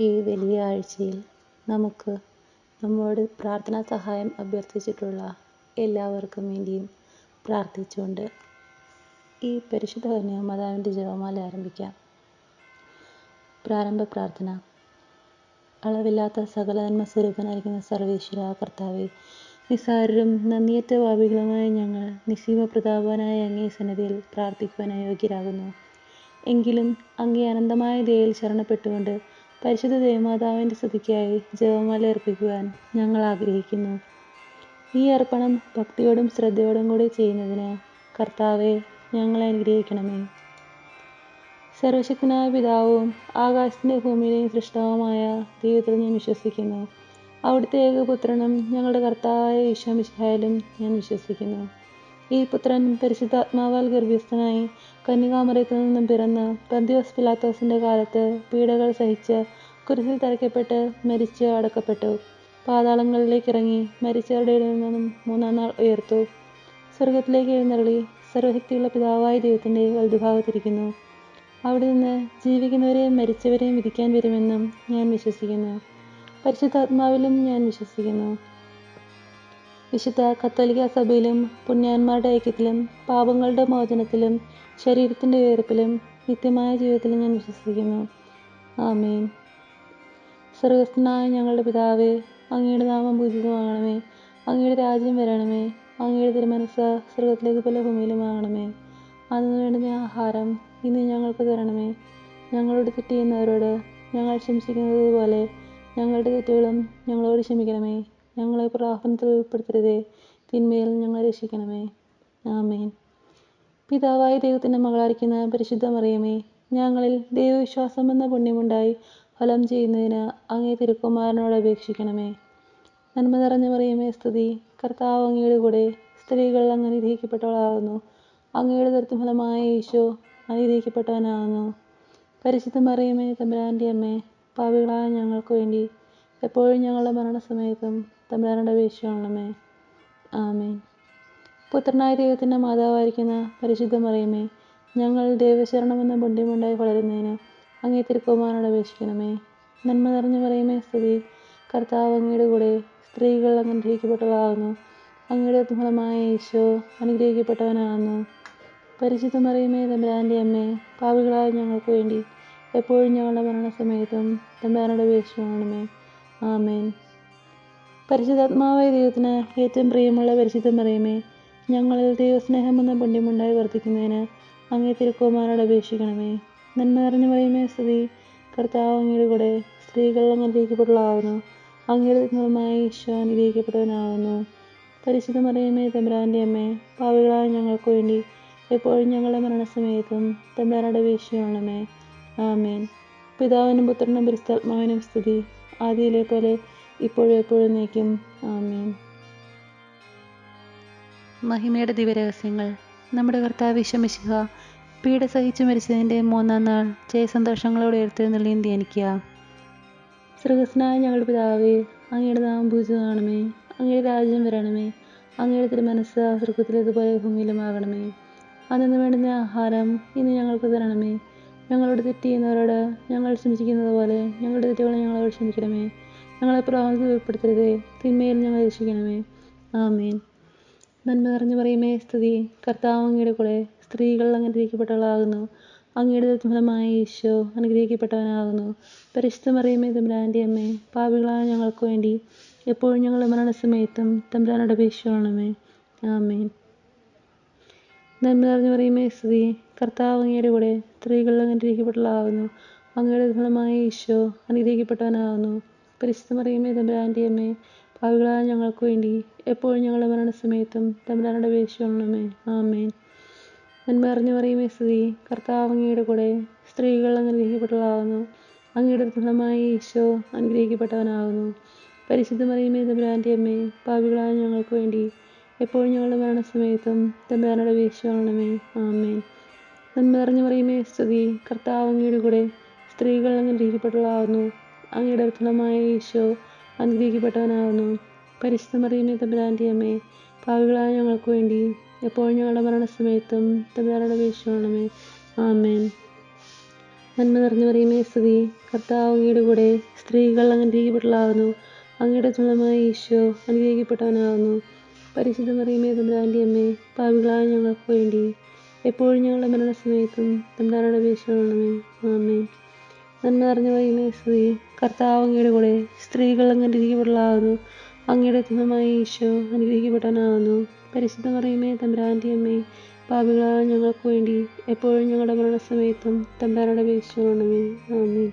ഈ വലിയ ആഴ്ചയിൽ നമുക്ക് നമ്മോട് പ്രാർത്ഥനാ സഹായം അഭ്യർത്ഥിച്ചിട്ടുള്ള എല്ലാവർക്കും വേണ്ടിയും പ്രാർത്ഥിച്ചുകൊണ്ട് ഈ പരിശുദ്ധ കന്യാമാതാവിൻ്റെ ജപമാല ആരംഭിക്കാം. പ്രാരംഭ പ്രാർത്ഥന. അളവില്ലാത്ത സകല നന്മ സ്വരൂപനായിരിക്കുന്ന സർവേശ്വര കർത്താവേ, നിസ്സാരരും നന്ദിയറ്റ പാപികളുമായ ഞങ്ങൾ നിസ്സീമ പ്രതാപവാനായ അങ്ങേ സന്നിധിയിൽ പ്രാർത്ഥിക്കുവാൻ അയോഗ്യരാകുന്നു. എങ്കിലും അങ്ങേ അനന്തമായ ദയയിൽ ശരണപ്പെട്ടുകൊണ്ട് പരിശുദ്ധ ദേവമാതാവിൻ്റെ സ്തുതിക്കായി ജപമാല അർപ്പിക്കുവാൻ ഞങ്ങൾ ആഗ്രഹിക്കുന്നു. ഈ അർപ്പണം ഭക്തിയോടും ശ്രദ്ധയോടും കൂടി ചെയ്യുന്നതിന് കർത്താവെ ഞങ്ങളെ അനുഗ്രഹിക്കണമേ. സർവശക്തനായ പിതാവും ആകാശത്തിൻ്റെ ഭൂമിയിലെയും സൃഷ്ടാവുമായ ദൈവത്തിൽ ഞാൻ വിശ്വസിക്കുന്നു. അവിടുത്തെ ഏകപുത്രനും ഞങ്ങളുടെ കർത്താവായ ഈശോ മിശിഹായിലും ഞാൻ വിശ്വസിക്കുന്നു. ഈ പുത്രൻ പരിശുദ്ധാത്മാവാൽ ഗർഭസ്ഥനായി കന്യകാമറിയത്തിൽ നിന്നും പിറന്ന് പന്തിയോസ് പിലാത്തോസിൻ്റെ കാലത്ത് പീഡകൾ സഹിച്ച് കുരിശിൽ തറയ്ക്കപ്പെട്ട് മരിച്ച് അടക്കപ്പെട്ടു. പാതാളങ്ങളിലേക്ക് ഇറങ്ങി മരിച്ചവരുടെ ഇടയിൽ നിന്നും മൂന്നാം നാൾ ഉയർത്തു. സ്വർഗത്തിലേക്ക് എഴുന്നള്ളി സർവശക്തിയുള്ള പിതാവായ ദൈവത്തിൻ്റെ വലതുഭാഗത്തിരിക്കുന്നു. അവിടെ നിന്ന് ജീവിക്കുന്നവരെയും മരിച്ചവരെയും വിധിക്കാൻ വരുമെന്നും ഞാൻ വിശ്വസിക്കുന്നു. പരിശുദ്ധാത്മാവിലും ഞാൻ വിശ്വസിക്കുന്നു. വിശുദ്ധ കത്തോലിക്ക സഭയിലും പുണ്യാന്മാരുടെ ഐക്യത്തിലും പാപങ്ങളുടെ മോചനത്തിലും ശരീരത്തിൻ്റെ ഉയർപ്പിലും നിത്യമായ ജീവിതത്തിലും ഞാൻ വിശ്വസിക്കുന്നു. ആമേൻ. സ്വർഗസ്ഥനായ ഞങ്ങളുടെ പിതാവേ, അങ്ങയുടെ നാമം പൂജിതമാകണമേ. അങ്ങയുടെ രാജ്യം വരണമേ. അങ്ങയുടെ തിരുമനസ്സ് സ്വർഗത്തിലേക്ക് പോലെ ഭൂമിയിലുമാകണമേ. അന്ന് വേണ്ടുന്ന ആഹാരം ഇന്ന് ഞങ്ങൾക്ക് തരണമേ. ഞങ്ങളോട് തെറ്റ് ചെയ്യുന്നവരോട് ഞങ്ങൾ ക്ഷമിച്ചിരിക്കുന്നത് പോലെ ഞങ്ങളുടെ തെറ്റുകളും ഞങ്ങളോട് ക്ഷമിക്കണമേ. ഞങ്ങളെ പ്രലോഭനത്തിൽ ഉൾപ്പെടുത്തരുതേ, തിന്മയിൽ ഞങ്ങളെ രക്ഷിക്കണമേ. ആമേൻ. പിതാവായ ദൈവത്തിൻ്റെ മകളായിരിക്കുന്ന പരിശുദ്ധ മറിയമേ, ഞങ്ങളിൽ ദൈവവിശ്വാസം എന്ന പുണ്യമുണ്ടായി ഫലം ചെയ്യുന്നതിന് അങ്ങേ തിരുക്കുമാരനോട് അപേക്ഷിക്കണമേ. നന്മ നിറഞ്ഞ മറിയമേ സ്തുതി. കർത്താവ് അങ്ങയുടെ കൂടെ സ്ത്രീകൾ അങ്ങ് അനുഗ്രഹിക്കപ്പെട്ടവളാകുന്നു. അങ്ങയുടെ ദുരിതഫലമായ ഈശോ അനുഗ്രഹിക്കപ്പെട്ടവനാകുന്നു. പരിശുദ്ധ മറിയമേ തമ്പുരാൻ്റെ അമ്മേ, പാപികളായ ഞങ്ങൾക്ക് വേണ്ടി എപ്പോഴും ഞങ്ങളുടെ മരണസമയത്തും തമ്പുരാനോട് അപേക്ഷിക്കണമേ. ആമേൻ. പുത്രനായ ദൈവത്തിൻ്റെ മാതാവായിരിക്കുന്ന പരിശുദ്ധ മറിയമേ, ഞങ്ങൾ ദൈവശരണമെന്ന പുണ്യമുണ്ടായി വളരുന്നതിന് അങ്ങേ തിരുക്കുമാരനോട് അപേക്ഷിക്കണമേ. നന്മ നിറഞ്ഞ മറിയമേ സ്തുതി. കർത്താവ് അങ്ങയുടെ കൂടെ സ്ത്രീകൾ അങ്ങ് അനുഗ്രഹിക്കപ്പെട്ടവളാകുന്നു. അങ്ങയുടെ ഫലമായ ഈശോ അനുഗ്രഹിക്കപ്പെട്ടവനാകുന്നു. പരിശുദ്ധ മറിയമേ തമ്പുരാൻ്റെ അമ്മേ, പാപികളായ ഞങ്ങൾക്ക് വേണ്ടി എപ്പോഴും ഞങ്ങളുടെ മരണസമയത്തും തമ്പുരാനോട് അപേക്ഷിക്കണമേ. ആമേൻ. പരിശുദ്ധാത്മാവായ ദൈവത്തിന് ഏറ്റവും പ്രിയമുള്ള പരിശുദ്ധ മറിയമേ, ഞങ്ങളിൽ ദൈവസ്നേഹം എന്ന പുണ്യമുണ്ടായി വർദ്ധിക്കുന്നതിന് അങ്ങേ തിരുക്കുമാരനോട് അപേക്ഷിക്കണമേ. നന്മ നിറഞ്ഞ മറിയമേ സ്തുതി. കർത്താവ് അങ്ങയുടെ കൂടെ സ്ത്രീകൾ അങ്ങ് അനുഗ്രഹിക്കപ്പെട്ടവളാകുന്നു. അങ്ങയുടെ ഫലമായ ഈശോ അനുഗ്രഹിക്കപ്പെട്ടവനാകുന്നു. പരിശുദ്ധ മറിയമേ തമ്പുരാൻ്റെ അമ്മേ, പാപികളായ ഞങ്ങൾക്ക് വേണ്ടി എപ്പോഴും ഞങ്ങളുടെ മരണസമയത്തും തമ്പുരാനോട് അപേക്ഷിക്കണമേ. ആമേൻ. പിതാവിനും പുത്രനും പരിശുദ്ധാത്മാവിനും സ്തുതി. ആദിയിലെ പോലെ ഇപ്പോഴും എപ്പോഴും നീക്കും. ആമേൻ. മഹിമയുടെ ദിവ്യരഹസ്യങ്ങൾ. നമ്മുടെ കർത്താവ് ഈശോ മിശിഹ പീഡ സഹിച്ചു മരിച്ചതിൻ്റെ മൂന്നാം നാൾ ജയസന്തോഷങ്ങളോടെ ഉയർത്തെഴുന്നള്ളി ധ്യാനിക്കുക. സ്വർഗസ്ഥനായ ഞങ്ങളുടെ പിതാവേ, അങ്ങയുടെ നാമം പൂജിതമാകണമേ. അങ്ങയുടെ രാജ്യം വരണമേ. അങ്ങയുടെ തിരുമനസ്സ് സ്വർഗത്തിലേതുപോലെ ഭൂമിയിലുമാകണമേ. അന്നു വേണ്ടുന്ന ആഹാരം ഇന്ന് ഞങ്ങൾക്ക് തരണമേ. ഞങ്ങളോട് തെറ്റ് ചെയ്യുന്നവരോട് ഞങ്ങൾ ക്ഷമിച്ചിരിക്കുന്നത് പോലെ ഞങ്ങളുടെ തെറ്റുകളെ ഞങ്ങളോട് ക്ഷമിക്കണമേ. ഞങ്ങളെ പ്രലോഭനത്തിൽ ഉൾപ്പെടുത്തരുതേ, തിന്മയിൽ ഞങ്ങളെ രക്ഷിക്കണമേ. ആമേൻ. നന്മ നിറഞ്ഞ മറിയമേ സ്തുതി. കർത്താവ് അങ്ങയുടെ കൂടെ സ്ത്രീകൾ അങ്ങ് അനുഗ്രഹിക്കപ്പെട്ടവളാകുന്നു. അങ്ങയുടെ ഫലമായ ഈശോ അനുഗ്രഹിക്കപ്പെട്ടവനാകുന്നു. പരിശുദ്ധ മറിയമേ തമ്പുരാൻ്റെ അമ്മേ, പാപികളായ ഞങ്ങൾക്ക് വേണ്ടി എപ്പോഴും ഞങ്ങളുടെ മരണസമയത്തും തമ്പുരാനോട് അപേക്ഷിക്കണമേ. ആമേൻ. നന്മ നിറഞ്ഞ മറിയമേ സ്തുതി. കർത്താവ് അങ്ങയുടെ കൂടെ സ്ത്രീകൾ അങ്ങ് അനുഗ്രഹിക്കപ്പെട്ടവളാകുന്നു. അങ്ങയുടെ ഫലമായ ഈശോ അനുഗ്രഹിക്കപ്പെട്ടവനാകുന്നു. പരിശുദ്ധ മറിയമേ തമ്പുരാൻ്റെ അമ്മേ, പാപികളായ ഞങ്ങൾക്ക് വേണ്ടി എപ്പോഴും ഞങ്ങളുടെ മരണസമയത്തും തമ്പുരാനോട് അപേക്ഷിക്കണമേ. ആമേൻ. നന്മ നിറഞ്ഞ മറിയമേ സ്തുതി. കർത്താവ് അങ്ങയുടെ കൂടെ സ്ത്രീകൾ അങ്ങ് അനുഗ്രഹിക്കപ്പെട്ടവളാകുന്നു. അങ്ങയുടെ ഫലമായ ഈശോ അനുഗ്രഹിക്കപ്പെട്ടവനാകുന്നു. പരിശുദ്ധ മറിയമേ തമ്പുരാൻ്റെ അമ്മേ, പാപികളായ ഞങ്ങൾക്ക് വേണ്ടി എപ്പോഴും ഞങ്ങളുടെ മരണസമയത്തും തമ്പുരാനോട് അപേക്ഷിക്കണമേ. ആമേൻ. നന്മ നിറഞ്ഞ മറിയമേ സ്തുതി. കർത്താവ് അങ്ങയുടെ കൂടെ സ്ത്രീകൾ അങ്ങ് അനുഗ്രഹിക്കപ്പെട്ടവളാകുന്നു. അങ്ങയുടെ ഫലമായ ഈശോ അനുഗ്രഹിക്കപ്പെട്ടവനാകുന്നു. പരിശുദ്ധ മറിയമേ തമ്പുരാൻ്റെ അമ്മേ, പാപികളായ ഞങ്ങൾക്ക് വേണ്ടി എപ്പോഴും ഞങ്ങളുടെ മരണസമയത്തും തമ്പുരാനോട് അപേക്ഷിക്കണമേ. ആമേൻ. നന്മ നിറഞ്ഞു പറയുമേ സ്തുതി, കർത്താവ് അങ്ങയുടെ കൂടെ, സ്ത്രീകൾ അനുഗ്രഹിക്കപ്പെട്ടവളാകുന്നു. അങ്ങയുടെ തുണമായ ഈശോ അനുഗ്രഹിക്കപ്പെട്ടവനാകുന്നു. പരിശുദ്ധ മറിയമേ തമ്പുരാൻ്റെ അമ്മേ, പാപികളായ ഞങ്ങൾക്ക് വേണ്ടി എപ്പോഴും ഞങ്ങളുടെ മരണസമയത്തും തമ്പുരാനോട് അപേക്ഷിക്കണമേ. ആമേൻ. നന്മ നിറഞ്ഞു പറയുമേ സ്തുതി, കർത്താവ് അങ്ങയുടെ കൂടെ, സ്ത്രീകൾ അനുഗ്രഹിക്കപ്പെട്ടവളാകുന്നു. അങ്ങയുടെ തുണമായ ഈശോ അനുഗ്രഹിക്കപ്പെട്ടവനാകുന്നു. പരിശുദ്ധ മറിയമേ തമ്പുരാൻ്റെ അമ്മേ, പാപികളായ ഞങ്ങൾക്ക് വേണ്ടി എപ്പോഴും ഞങ്ങളുടെ മരണസമയത്തും തമ്പുരാനോട് അപേക്ഷിക്കണമേ. ആമേൻ.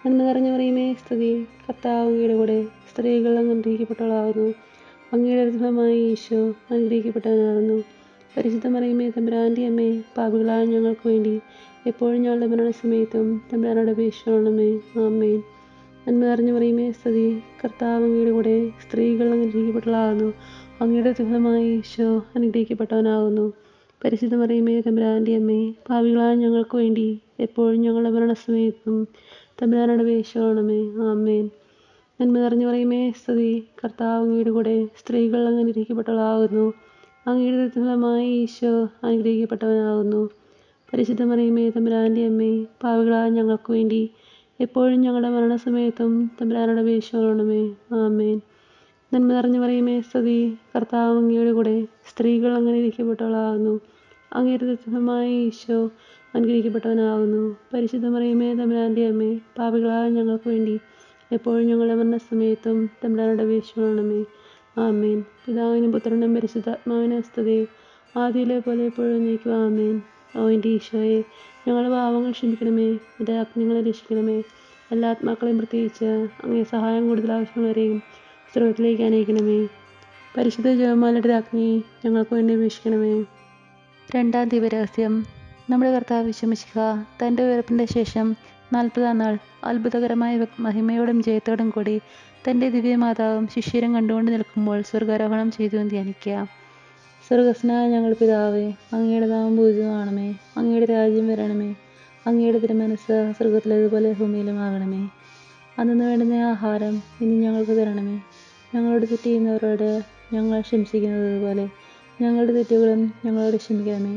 നന്മ നിറഞ്ഞു പറയുമേ സ്തുതി, കർത്താവ് അങ്ങയുടെ കൂടെ, സ്ത്രീകൾ അനുഗ്രഹിക്കപ്പെട്ടവളാകുന്നു. അങ്ങയുടെ തുണമായ ഈശോ അനുഗ്രഹിക്കപ്പെട്ടവനാകുന്നു. പരിശുദ്ധ മറിയമേ തമ്പുരാൻ്റെ അമ്മേ, പാപികളായ ഞങ്ങൾക്ക് വേണ്ടി എപ്പോഴും ഞങ്ങളുടെ മരണസമയത്തും തമ്പുരാനോട് അപേക്ഷിക്കണമേ. ആമേൻ. നന്മ നിറഞ്ഞു പറയുമേ സ്തുതി, കർത്താവ് അങ്ങയുടെ കൂടെ, സ്ത്രീകൾ അനുഗ്രഹിക്കപ്പെട്ടവളാകുന്നു. അങ്ങയുടെ തുണമായ ഈശോ അനുഗ്രഹിക്കപ്പെട്ടവനാകുന്നു. പരിശുദ്ധ മറിയമേ തമ്പുരാൻ്റെ അമ്മേ, പാപികളായ ഞങ്ങൾക്ക് വേണ്ടി എപ്പോഴും ഞങ്ങളുടെ മരണസമയത്തും തമ്പുരാനോട് അപേക്ഷിക്കണമേ. ആമേൻ. നന്മ നിറഞ്ഞു പറയുമേ സ്തുതി, കർത്താവ് അങ്ങയുടെ കൂടെ, സ്ത്രീകൾ അനുഗ്രഹിക്കപ്പെട്ടവളാകുന്നു. അങ്ങയുടെ ഫലമായ ഈശോ അനുഗ്രഹിക്കപ്പെട്ടവനാകുന്നു. പരിശുദ്ധ മറിയമേ തമ്പുരാൻ്റെ അമ്മേ, പാപികളായ ഞങ്ങൾക്ക് വേണ്ടി എപ്പോഴും ഞങ്ങളുടെ മരണസമയത്തും തമ്പുരാനോട് അപേക്ഷിക്കണമേ. ആമേൻ. നന്മ നിറഞ്ഞു പറയുമേ സ്തുതി, കർത്താവ് അങ്ങയുടെ കൂടെ, സ്ത്രീകൾ അനുഗ്രഹിക്കപ്പെട്ടവളാകുന്നു. അങ്ങയുടെ ഫലമായ ഈശോ അനുഗ്രഹിക്കപ്പെട്ടവനാകുന്നു. പരിശുദ്ധ മറിയമേ തമ്പുരാൻ്റെ അമ്മേ, പാപികളായ ഞങ്ങൾക്ക് വേണ്ടി എപ്പോഴും ഞങ്ങളുടെ മരണസമയത്തും തമ്പുരാനോട് അപേക്ഷിക്കണമേ. ആമേൻ. പിതാവിനും പുത്രനും പരിശുദ്ധാത്മാവിനും സ്തുതി, ആദിയിലെ പോലെ എപ്പോഴും നീക്കുക. ആമേൻ. ഓ എൻ്റെ ഈശോയെ, ഞങ്ങളുടെ പാപങ്ങൾ ക്ഷമിക്കണമേ, എൻ്റെ ആജ്ഞകളെ രക്ഷിക്കണമേ. എല്ലാ ആത്മാക്കളെയും പ്രത്യേകിച്ച് അങ്ങേ സഹായം കൂടുതൽ ആവശ്യമുള്ളവരെയും സ്വർഗ്ഗത്തിലേക്ക് അനയിക്കണമേ. പരിശുദ്ധ ജപമാലയുടെ രാജ്ഞി ഞങ്ങൾക്ക് വേണ്ടി അപേക്ഷിക്കണമേ. രണ്ടാം ദിവരഹസ്യം. നമ്മുടെ കർത്താവ് ഈശോമിശിഹ തൻ്റെ ഉയർപ്പിൻ്റെ ശേഷം 40-ാം നാൾ അത്ഭുതകരമായ മഹിമയോടും ജയത്തോടും കൂടി തൻ്റെ ദിവ്യമാതാവും ശിഷ്യരും കണ്ടുകൊണ്ട് നിൽക്കുമ്പോൾ സ്വർഗാരോഹണം ചെയ്തു എന്ന് ധ്യാനിക്കാം. സ്വർഗസ്നായ ഞങ്ങളുടെ പിതാവേ, അങ്ങയുടെ നാമം പൂജിതമാകണമേ. അങ്ങയുടെ രാജ്യം വരണമേ. അങ്ങയുടെ തിരുമനസ്സ് സ്വർഗത്തിലേതുപോലെ ഭൂമിയിലുമാകണമേ. അന്നു വേണ്ടുന്ന ആഹാരം ഇനി ഞങ്ങൾക്ക് തരണമേ. ഞങ്ങളോട് തെറ്റ് ചെയ്യുന്നവരോട് ഞങ്ങൾ ക്ഷമിച്ചിരിക്കുന്നത് പോലെ ഞങ്ങളുടെ തെറ്റുകളും ഞങ്ങളോട് ക്ഷമിക്കണമേ.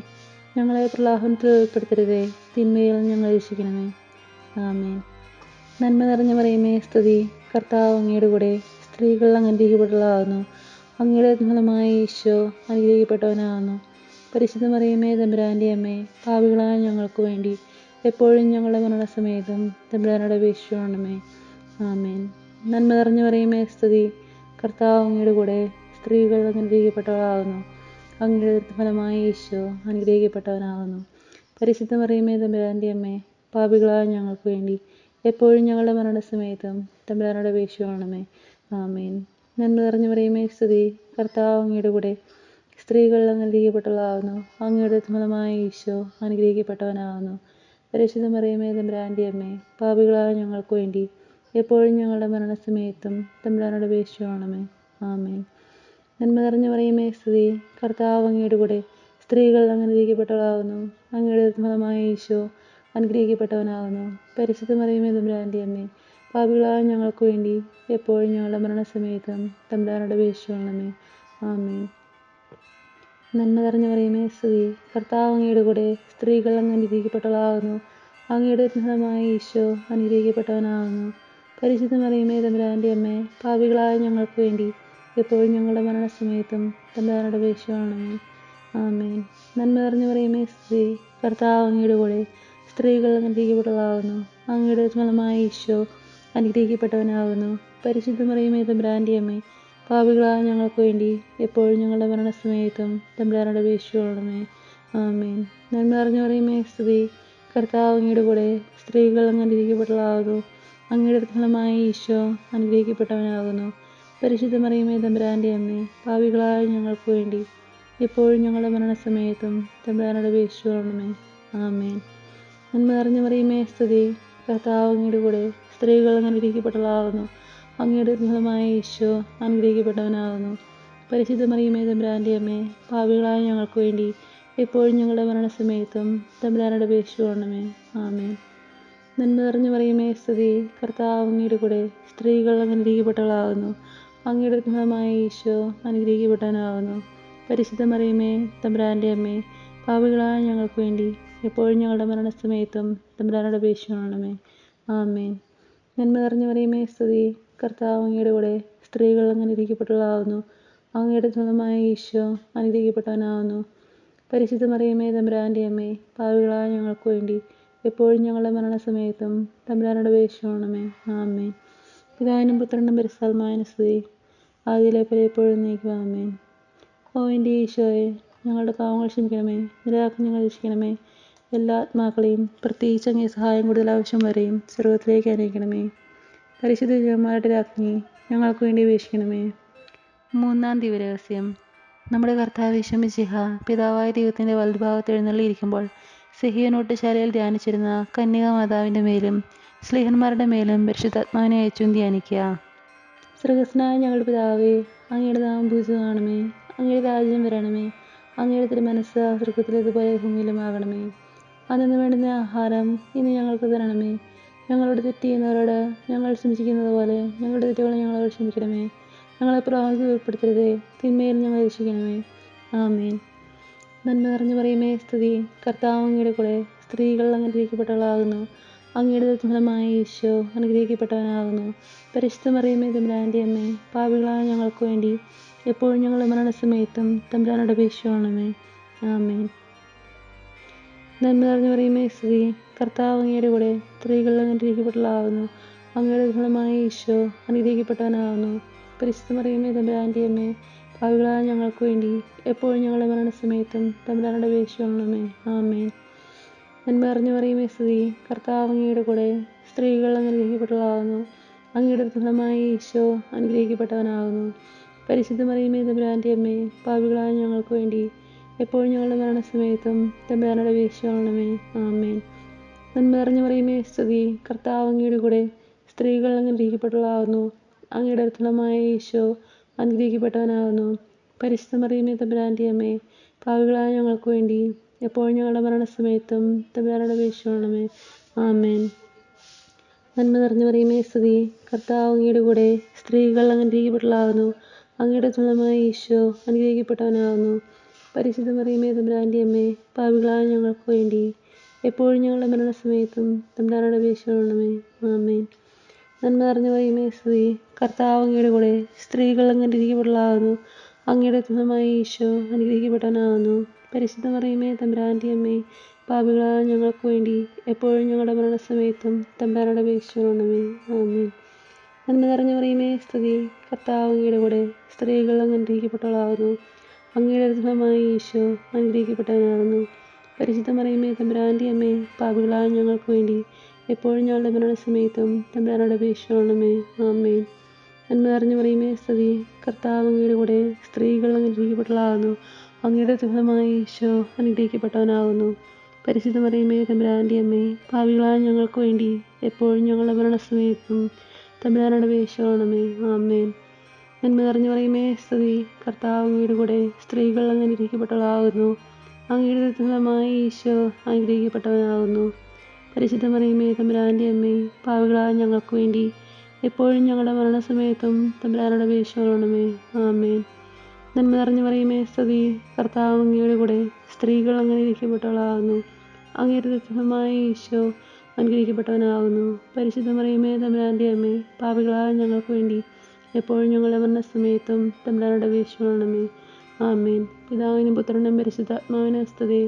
ഞങ്ങളെ പ്രലോഭനത്തിൽ ഉൾപ്പെടുത്തരുതേ, തിന്മയിൽ ഞങ്ങളെ രക്ഷിക്കണമേ. ആമേൻ. നന്മ നിറഞ്ഞ മറിയമേ സ്തുതി, കർത്താവ് അങ്ങയുടെ കൂടെ, സ്ത്രീകൾ അനുഗ്രഹിക്കപ്പെട്ടവളാകുന്നു. അങ്ങയുടെ ഫലമായ ഈശോ അനുഗ്രഹിക്കപ്പെട്ടവനാകുന്നു. പരിശുദ്ധ മറിയമേ തമ്പുരാൻ്റെ അമ്മേ, പാപികളായ ഞങ്ങൾക്ക് വേണ്ടി എപ്പോഴും ഞങ്ങളുടെ മരണസമയത്തും തമ്പുരാനോട് അപേക്ഷിക്കണമേ. ആമേൻ. നന്മ നിറഞ്ഞ മറിയമേ സ്തുതി, കർത്താവ് അങ്ങയുടെ കൂടെ, സ്ത്രീകൾ അനുഗ്രഹിക്കപ്പെട്ടവളാകുന്നു. അങ്ങയുടെ ഫലമായ ഈശോ അനുഗ്രഹിക്കപ്പെട്ടവനാകുന്നു. പരിശുദ്ധ മറിയമേ തമ്പുരാൻ്റെ അമ്മേ, പാപികളായ ഞങ്ങൾക്ക് വേണ്ടി എപ്പോഴും ഞങ്ങളുടെ മരണസമയത്തും തമ്പുരാനോട് അപേക്ഷിക്കണമേ. ആമേൻ. നന്മ നിറഞ്ഞ മറിയമേ സ്തുതി, കർത്താവ് അങ്ങയുടെ കൂടെ, സ്ത്രീകൾ അനുഗ്രഹിക്കപ്പെട്ടവളാകുന്നു. അങ്ങയുടെ ഫലമായ ഈശോ അനുഗ്രഹിക്കപ്പെട്ടവനാകുന്നു. പരിശുദ്ധ മറിയമേ തമ്പുരാൻ്റെ അമ്മേ, പാപികളായ ഞങ്ങൾക്ക് വേണ്ടി എപ്പോഴും ഞങ്ങളുടെ മരണസമയത്തും തമ്പുരാനോട് അപേക്ഷിക്കണമേ. ആമേൻ. നന്മ നിറഞ്ഞ മറിയമേ സ്തുതി, കർത്താവ് അങ്ങയുടെ കൂടെ, സ്ത്രീകൾ അനുഗ്രഹിക്കപ്പെട്ടവളാകുന്നു. അങ്ങയുടെ ഫലമായ ഈശോ അനുഗ്രഹിക്കപ്പെട്ടവനാകുന്നു. പരിശുദ്ധ മറിയമേ തമ്പുരാൻ്റെ അമ്മേ, പാപികളായ ഞങ്ങൾക്ക് വേണ്ടി എപ്പോഴും ഞങ്ങളുടെ മരണസമയത്തും തമ്പുരാനോട് അപേക്ഷിക്കണമേ. ആമേൻ. നന്മ നിറഞ്ഞ മറിയമേ സ്തുതി, കർത്താവ് അങ്ങയുടെ കൂടെ, സ്ത്രീകൾ അനുഗ്രഹിക്കപ്പെട്ടവളാകുന്നു. അങ്ങയുടെ ഫലമായ ഈശോ അനുഗ്രഹിക്കപ്പെട്ടവനാകുന്നു. പരിശുദ്ധ മറിയമേ തമ്പുരാൻ്റെ അമ്മേ, പാപികളായ ഞങ്ങൾക്ക് വേണ്ടി എപ്പോഴും ഞങ്ങളുടെ മരണസമയത്തും തമ്പുരാനോട് അപേക്ഷിക്കണമേ. ആമേൻ. നന്മ നിറഞ്ഞ മറിയമേ സ്തുതി, കർത്താവ് അങ്ങയുടെ കൂടെ, സ്ത്രീകൾ അനുഗ്രഹിക്കപ്പെട്ടവളാകുന്നു. അങ്ങയുടെ ഫലമായ ഈശോ അനുഗ്രഹിക്കപ്പെട്ടവനാകുന്നു. പരിശുദ്ധ മറിയമേ തമ്പുരാൻ്റെ അമ്മേ, പാപികളായ ഞങ്ങൾക്ക് വേണ്ടി എപ്പോഴും ഞങ്ങളുടെ മരണസമയത്തും തമ്പുരാനോട് അപേക്ഷിക്കണമേ. ആമേൻ. നന്മ നിറഞ്ഞ മറിയമേ സ്തുതി, കർത്താവ് അങ്ങയുടെ കൂടെ, സ്ത്രീകൾ അനുഗ്രഹിക്കപ്പെട്ടവളാകുന്നു. അങ്ങയുടെ ഫലമായ ഈശോ അനുഗ്രഹിക്കപ്പെട്ടവനാകുന്നു. പരിശുദ്ധ മറിയമേ തമ്പുരാൻ്റെ അമ്മേ, പാപികളായ ഞങ്ങൾക്ക് വേണ്ടി എപ്പോഴും ഞങ്ങളുടെ മരണസമയത്തും തമ്പുരാനോട് അപേക്ഷിക്കണമേ. ആമേൻ. നന്മ നിറഞ്ഞ മറിയമേ സ്തുതി, കർത്താവ് അങ്ങയുടെ കൂടെ, സ്ത്രീകൾ അനുഗ്രഹിക്കപ്പെട്ടവളാകുന്നു. അങ്ങയുടെ ഫലമായ ഈശോ അനുഗ്രഹിക്കപ്പെട്ടവനാകുന്നു. പരിശുദ്ധ മറിയമേ തമ്പുരാൻ്റെ അമ്മേ, പാപികളായ ഞങ്ങൾക്ക് വേണ്ടി എപ്പോഴും ഞങ്ങളുടെ മരണസമയത്തും തമ്പുരാനോട് അപേക്ഷിക്കണമേ. ആമേൻ. നന്മ നിറഞ്ഞ മറിയമേ സ്തുതി, കർത്താവ് അങ്ങയുടെ കൂടെ, സ്ത്രീകൾ അനുഗ്രഹിക്കപ്പെട്ടവളാകുന്നു. അങ്ങയുടെ ഫലമായ ഈശോ അനുഗ്രഹിക്കപ്പെട്ടവനാകുന്നു. പരിശുദ്ധ മറിയമേ തമ്പുരാൻ്റെ അമ്മേ, പാപികളായ ഞങ്ങൾക്ക് വേണ്ടി എപ്പോഴും ഞങ്ങളുടെ മരണസമയത്തും തമ്പുരാനോട് അപേക്ഷിക്കണമേ. ആമേൻ. നന്മ നിറഞ്ഞ മറിയമേ സ്തുതി. കർത്താവ് അങ്ങയുടെ കൂടെ സ്ത്രീകൾ അങ്ങ് അനുഗ്രഹിക്കപ്പെട്ടവളാകുന്നു. അങ്ങയുടെ ഉദരമായ ഈശോ അനുഗ്രഹിക്കപ്പെട്ടവനാകുന്നു. പരിശുദ്ധ മറിയമേ തമ്പുരാൻ്റെ അമ്മേ, പാപികളായ ഞങ്ങൾക്ക് വേണ്ടി എപ്പോഴും ഞങ്ങളുടെ മരണസമയത്തും തമ്പുരാനോട് അപേക്ഷിക്കണമേ. ആമേൻ. പിതാവിനും പുത്രനും പരിശുദ്ധാത്മാവിനും സ്തുതി. ആദിയിലെ പോലെ എപ്പോഴും നീക്കുക. ആമേൻ. ഓ എൻ്റെ ഈശോയെ, ഞങ്ങളുടെ പാവങ്ങൾ ക്ഷമിക്കണമേ. നിരാജ്ഞ ഞങ്ങൾ രക്ഷിക്കണമേ. എല്ലാ ആത്മാക്കളെയും പ്രത്യേകിച്ച് അങ്ങേ സഹായം കൂടുതൽ ആവശ്യം വരെയും സ്വർഗത്തിലേക്ക് അനയിക്കണമേ. പരിശുദ്ധ ജപമാലയുടെ രാജ്ഞി ഞങ്ങൾക്ക് വേണ്ടി അപേക്ഷിക്കണമേ. മൂന്നാം ദിവരഹസ്യം. നമ്മുടെ കർത്താവ് ഈശോ മിശിഹ പിതാവായ ദൈവത്തിൻ്റെ വലതുഭാഗത്ത് എഴുന്നള്ളിയിരിക്കുമ്പോൾ സിഹിയോനോട്ടുശാലയിൽ ധ്യാനിച്ചിരുന്ന കന്യകാ മാതാവിൻ്റെ മേലും സ്ലീഹന്മാരുടെ മേലും പരിശുദ്ധാത്മാവിനെ അയച്ചും ധ്യാനിക്കുക. സ്വർഗ്ഗസ്ഥനായ ഞങ്ങളുടെ പിതാവേ, അങ്ങയുടെ നാമം പൂജിതമാകണമേ. അങ്ങയുടെ രാജ്യം വരണമേ. അങ്ങയുടെ തിരുമനസ്സ് സ്വർഗ്ഗത്തിലേതുപോലെ ഭൂമിയിലുമാകണമേ. അന്നു വേണ്ടുന്ന ആഹാരം ഇന്ന് ഞങ്ങൾക്ക് തരണമേ. ഞങ്ങളോട് തെറ്റ് ചെയ്യുന്നവരോട് ഞങ്ങൾ ക്ഷമിക്കുന്നത് പോലെ ഞങ്ങളുടെ തെറ്റുകൾ ഞങ്ങളോട് ക്ഷമിക്കണമേ. ഞങ്ങളെ പ്രലോഭനത്തിൽ ഉൾപ്പെടുത്തരുതേ, തിന്മയിൽ ഞങ്ങളെ രക്ഷിക്കണമേ. ആമേൻ. നന്മ നിറഞ്ഞ മറിയമേ സ്തുതി. കർത്താവ് അങ്ങയുടെ കൂടെ സ്ത്രീകൾ അനുഗ്രഹിക്കപ്പെട്ടവളാകുന്നു. അങ്ങയുടെ ഫലമായ ഈശോ അനുഗ്രഹിക്കപ്പെട്ടവനാകുന്നു. പരിശുദ്ധ മറിയമേ തമ്പുരാൻ്റെ അമ്മേ, പാപികളായ ഞങ്ങൾക്ക് വേണ്ടി എപ്പോഴും ഞങ്ങളുടെ മരണസമയത്തും തമ്പുരാനോട് അപേക്ഷിക്കണമേ. ആമേൻ. നന്മ നിറഞ്ഞ മറിയമേ സ്തുതി. കർത്താവ് അങ്ങയുടെ കൂടെ സ്ത്രീകൾ അനുഗ്രഹിക്കപ്പെട്ടവളാകുന്നു. അങ്ങയുടെ ഫലമായ ഈശോ അനുഗ്രഹിക്കപ്പെട്ടവനാകുന്നു. പരിശുദ്ധ മറിയമേ തമ്പുരാൻ്റെ അമ്മേ, പാപികളായ ഞങ്ങൾക്ക് വേണ്ടി എപ്പോഴും ഞങ്ങളുടെ മരണസമയത്തും തമ്പുരാനോട് അപേക്ഷിക്കണമേ. ആമേൻ. നന്മ നിറഞ്ഞ മറിയമേ സ്തുതി. കർത്താവ് അങ്ങയുടെ കൂടെ സ്ത്രീകൾ അനുഗ്രഹിക്കപ്പെട്ടവളാകുന്നു. അങ്ങയുടെ ഫലമായ ഈശോ അനുഗ്രഹിക്കപ്പെട്ടവനാകുന്നു. പരിശുദ്ധ മറിയമേ തമ്പുരാൻ്റെ അമ്മേ, പാപികളായ ഞങ്ങൾക്ക് വേണ്ടി എപ്പോഴും ഞങ്ങളുടെ മരണസമയത്തും തമ്പുരാനോട് അപേക്ഷിക്കണമേ. ആമേൻ. നന്മ നിറഞ്ഞ മറിയമേ സ്തുതി. കർത്താവ് അങ്ങയുടെ കൂടെ സ്ത്രീകൾ അനുഗ്രഹിക്കപ്പെട്ടവളാകുന്നു. അങ്ങയുടെ ഫലമായ ഈശോ അനുഗ്രഹിക്കപ്പെട്ടവനാകുന്നു. പരിശുദ്ധ മറിയമേ തമ്പുരാൻ്റെ അമ്മേ, പാപികളായ ഞങ്ങൾക്ക് വേണ്ടി എപ്പോഴും ഞങ്ങളുടെ മരണസമയത്തും തമ്പുരാനോട് അപേക്ഷിക്കണമേ. ആമേൻ. നന്മ നിറഞ്ഞ മറിയമേ സ്തുതി. കർത്താവ് അങ്ങയുടെ കൂടെ സ്ത്രീകൾ അനുഗ്രഹിക്കപ്പെട്ടവളാകുന്നു. അങ്ങയുടെ ഫലമായ ഈശോ അനുഗ്രഹിക്കപ്പെട്ടവനാകുന്നു. പരിശുദ്ധ മറിയമേ തമ്പുരാൻ്റെ അമ്മേ, പാപികളായ ഞങ്ങൾക്ക് വേണ്ടി എപ്പോഴും ഞങ്ങളുടെ മരണസമയത്തും തമ്പുരാനോട് അപേക്ഷിക്കണമേ. ആമേൻ. നന്മ നിറഞ്ഞ മറിയമേ സ്തുതി. കർത്താവ് അങ്ങയുടെ കൂടെ സ്ത്രീകൾ അനുഗ്രഹിക്കപ്പെട്ടവളാകുന്നു. അങ്ങയുടെ ഫലമായ ഈശോ അനുഗ്രഹിക്കപ്പെട്ടവനാകുന്നു. പരിശുദ്ധ മറിയമേ തമ്പുരാൻ്റെ അമ്മേ, പാപികളായ ഞങ്ങൾക്ക് വേണ്ടി എപ്പോഴും ഞങ്ങളുടെ മരണസമയത്തും തമ്പുരാനോട് അപേക്ഷിക്കണമേ. ആമേൻ. നന്മ നിറഞ്ഞ മറിയമേ സ്തുതി. കർത്താവ് അങ്ങയുടെ കൂടെ സ്ത്രീകൾ അനുഗ്രഹിക്കപ്പെട്ടവളാകുന്നു. അങ്ങയുടെ ഫലമായ ഈശോ അനുഗ്രഹിക്കപ്പെട്ടവനാകുന്നു. പരിശുദ്ധ മറിയമേ തമ്പുരാൻ്റെ അമ്മേ, പാപികളായ ഞങ്ങൾക്ക് വേണ്ടി എപ്പോഴും ഞങ്ങളുടെ മരണസമയത്തും തമ്പുരാനോട് അപേക്ഷിക്കണമേ. ആമേൻ. നന്മ നിറഞ്ഞ മറിയമേ സ്തുതി. കർത്താവ് അങ്ങയുടെ കൂടെ സ്ത്രീകൾ അനുഗ്രഹിക്കപ്പെട്ടവളാകുന്നു. അങ്ങയുടെ ഫലമായ ഈശോ അനുഗ്രഹിക്കപ്പെട്ടവനാകുന്നു. പരിശുദ്ധ മറിയമേ തമ്പുരാൻ്റെ അമ്മേ, പാപികളായ ഞങ്ങൾക്ക് വേണ്ടി എപ്പോഴും ഞങ്ങളുടെ മരണസമയത്തും തമ്പുരാനോട് അപേക്ഷിക്കണമേ. ആമേൻ. നന്മ നിറഞ്ഞ മറിയമേ സ്തുതി. കർത്താവ് അങ്ങയുടെ കൂടെ സ്ത്രീകൾ അനുഗ്രഹിക്കപ്പെട്ടവളാകുന്നു. അങ്ങയുടെ ഫലമായ ഈശോ അനുഗ്രഹിക്കപ്പെട്ടവനാകുന്നു. പരിശുദ്ധ മറിയമേ തമ്പുരാൻ്റെ അമ്മേ, പാപികളായ ഞങ്ങൾക്ക് വേണ്ടി എപ്പോഴും ഞങ്ങളുടെ മരണസമയത്തും തമ്പുരാനോട് അപേക്ഷിക്കണമേ. ആമേൻ. നന്മ നിറഞ്ഞ മറിയമേ സ്തുതി. കർത്താവ് അങ്ങയുടെ കൂടെ സ്ത്രീകൾ അനുഗ്രഹിക്കപ്പെട്ടവളാകുന്നു. അങ്ങയുടെ ഫലമായ ഈശോ അനുഗ്രഹിക്കപ്പെട്ടവനാകുന്നു. പരിശുദ്ധ മറിയമേ തമ്പുരാൻ്റെ അമ്മേ, പാപികളായ ഞങ്ങൾക്ക് വേണ്ടി എപ്പോഴും ഞങ്ങളുടെ മരണസമയത്തും തമ്പുരാനോട് അപേക്ഷിക്കണമേ. ആമേൻ. പിതാവിനും പുത്രനും പരിശുദ്ധാത്മാവിനും സ്തുതി.